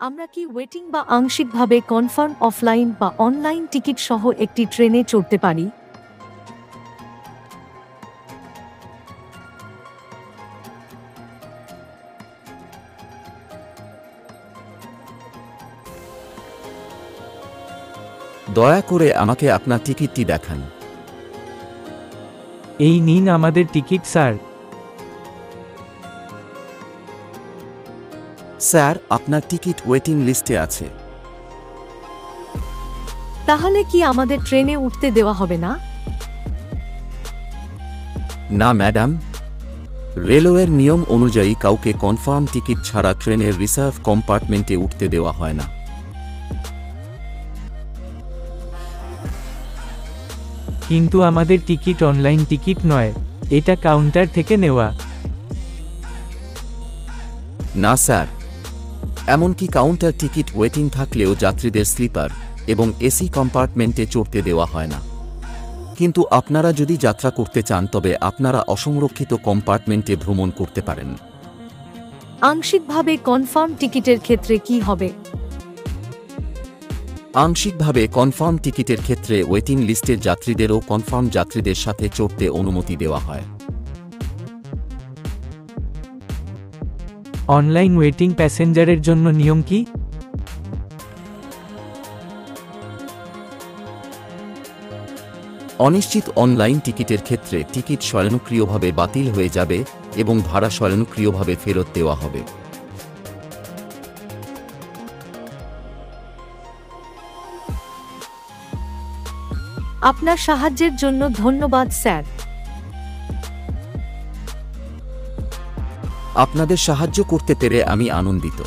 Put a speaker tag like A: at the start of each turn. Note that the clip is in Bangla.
A: আমরা কি ওয়েটিং বা আংশিকভাবে কনফার্ম অফলাইন বা অনলাইন টিকিট সহ একটি ট্রেনে চড়তে পারি?
B: দয়া করে আমাকে আপনার টিকিটটি দেখান।
C: এই নিন আমাদের টিকিট, স্যার।
B: স্যার, আপনার টিকিট ওয়েটিং লিস্টে আছে।
A: তাহলে কি আমাদের ট্রেনে উঠতে দেওয়া হবে না?
B: না ম্যাডাম, রেলওয়ের নিয়ম অনুযায়ী কাউকে কনফার্ম টিকিট ছাড়া ট্রেনের রিজার্ভ কম্পার্টমেন্টে উঠতে দেওয়া হয় না।
C: কিন্তু আমাদের টিকিট অনলাইন টিকিট নয়, এটা কাউন্টার থেকে নেওয়া।
B: না স্যার, এমনকি কাউন্টার টিকিট ওয়েটিং থাকলেও যাত্রীদের স্লিপার এবং এসি কম্পার্টমেন্টে চড়তে দেওয়া হয় না। কিন্তু আপনারা যদি যাত্রা করতে চান তবে আপনারা অসংরক্ষিত কম্পার্টমেন্টে ভ্রমণ করতে পারেন।
A: আংশিকভাবে কনফার্ম টিকিটের ক্ষেত্রে কি হবে?
B: আংশিকভাবে কনফার্ম টিকিটের ক্ষেত্রে ওয়েটিং লিস্টের যাত্রীদেরও কনফার্ম যাত্রীদের সাথে চড়তে অনুমতি দেওয়া হয়।
C: অনলাইন ওয়েটিং প্যাসেঞ্জারের জন্য নিয়ম কি?
B: অনিশ্চিত অনলাইন টিকিটের ক্ষেত্রে টিকিট স্বয়ংক্রিয়ভাবে বাতিল হয়ে যাবে এবং ভাড়া স্বয়ংক্রিয়ভাবে ফেরত দেওয়া হবে।
A: আপনার সাহায্যের জন্য ধন্যবাদ স্যার।
B: আপনাদের সাহায্য করতে পেরে আমি আনন্দিত।